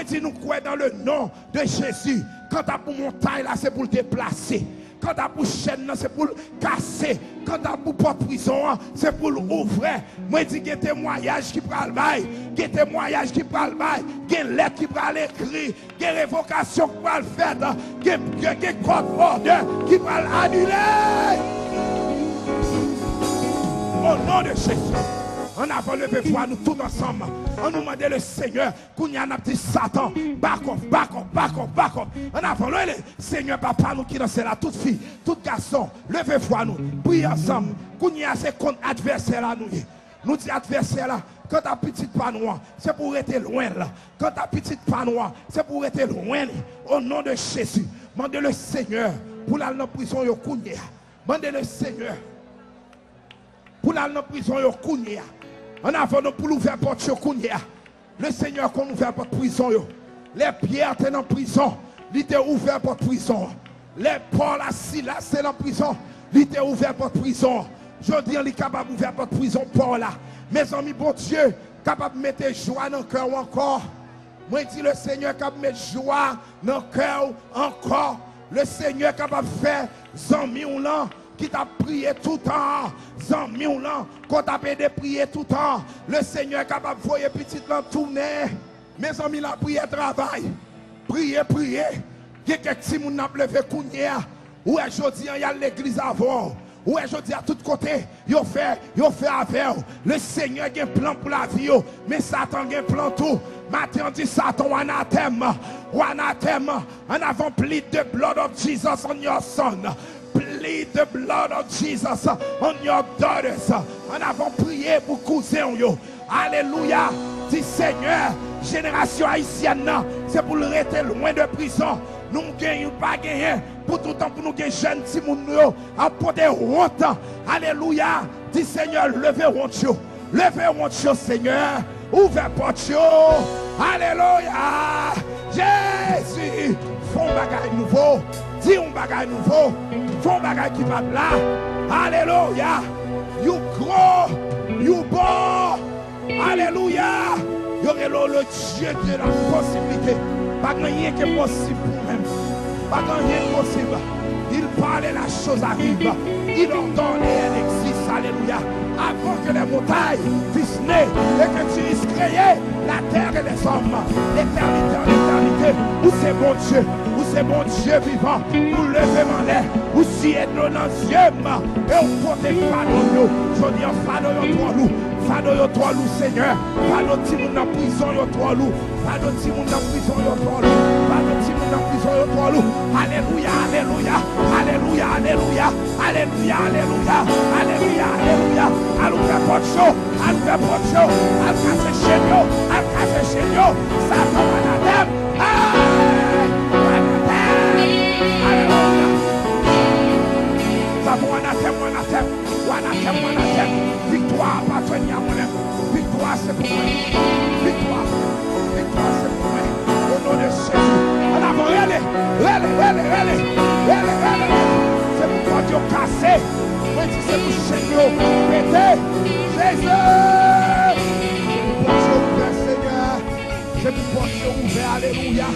Si nous croyons dans le nom de Jésus, quand tu as pour montagne là, c'est pour le déplacer. Quand tu as pour chaîne, c'est pour le casser. Quand tu as pour porte prison, c'est pour l'ouvrir. Moi, je dis qu'il y a des témoignages qui prennent le bail. Il y a des témoignages qui prennent le bail. Il y a des lettres qui prennent l'écrit. Il y a des révocations qui prennent le fait. Il y a des codes ordre qui prennent l'annuler. Au nom de Jésus. On a levé voir nous tous ensemble. On nous demande le Seigneur, qu'on y a un petit Satan, back off. On a le Seigneur, papa, nous qui dans là, toute fille, tout garçon, levez voir nous, priez ensemble. Qu'on y a ces contre adversaires là, nous dit adversaire là, quand ta petite panois, c'est pour être loin là. Quand ta petite panois, c'est pour être loin. Au nom de Jésus, demandez le Seigneur, pour aller dans la prison, yo kounya. Demandez le Seigneur, pour aller dans la prison, yo kounya. En avant nous pour l'ouvrir porte Kounia. Le Seigneur qu'on ouvert porte prison yo. Les pierres étaient en prison, il était ouvert porte prison. Les Paul à Silas c'est en prison, il était ouvert porte prison. Je dis il est capable d'ouvrir porte prison Paul là. Mes amis bon Dieu, capable de mettre joie dans le cœur encore. Moi dis le Seigneur capable de mettre joie dans le cœur encore. Le Seigneur capable de faire 100 000 ans. Qui t'a prié tout le temps, 100 000 ans, qu'on t'a aidé prier tout le temps. Le Seigneur est capable de voir petit l'an tourner. Mes amis, la prière travail. Priez. Il y a quelques petits qui ont levé Kounia. Ou aujourd'hui, il y a l'église avant. Ou aujourd'hui, à tous côtés, il fait avec. Le Seigneur a un plan pour la vie. Mais Satan a un plan tout. Matin, on dit Satan, anathème. En avant, plead the blood of Jesus on your son. Plead the blood of Jesus on your daughters. En avant prié pour cousin yo. Alléluia. Dis Seigneur, génération haïtienne, c'est pour le rester loin de prison. Nous gagnons pas gagner pour tout le temps pour nous gagner jeunes petits moun à porter honte. Alléluia. Dis Seigneur, levez honte yo. Levez honte yo Seigneur. Ouvrez porte yo. Alléluia. Jésus, font bagage nouveau. Dis un bagage nouveau. Font bagage qui va là. Alléluia. You gros. You bon. Alléluia. You le Dieu de la possibilité. Pas rien qui est possible pour même. Pas rien de possible. Il parle et la chose arrive. Il ordonne et elle existe. Alléluia. Avant que les montagnes puissent naître et que tu puisses créer la terre et les hommes. L'éternité. Où c'est bon Dieu. Où c'est bon Dieu vivant. Où lever mon lait. Où si est nos anciens. Et on porte des fados. Je dis un fado trois loups. Fado yo trois loups Seigneur. Fado ti moun dans prison yo trois loups. Fado ti moun dans prison yo trois loups. Fado ti moun dans prison yo trois loups. Alléluia, alléluia. Alléluia, alléluia. Alléluia, alléluia. Alléluia, alléluia. Alléluia, porte chaud. Alléluia, porte chaud. Alléluia, casse chez yo. Alléluia, casse chez yo. Satan anathème. Alléluia. Satan anathème. Victoire appartient à moi-même. Victoire c'est pour moi. Victoire c'est pour moi. Au nom de Jésus. En avant, allez. C'est pour toi Dieu cassé. Moi je dis c'est pour chez nous. Pété. Jésus. Pour Dieu ouvert Seigneur. C'est pour Dieu ouvert. Alléluia.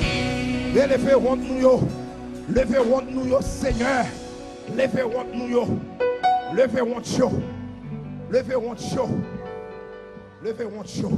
Levez honte nous Seigneur. Levez honte nous. Levez honte chaud. Levez honte chaud. Levez honte chaud.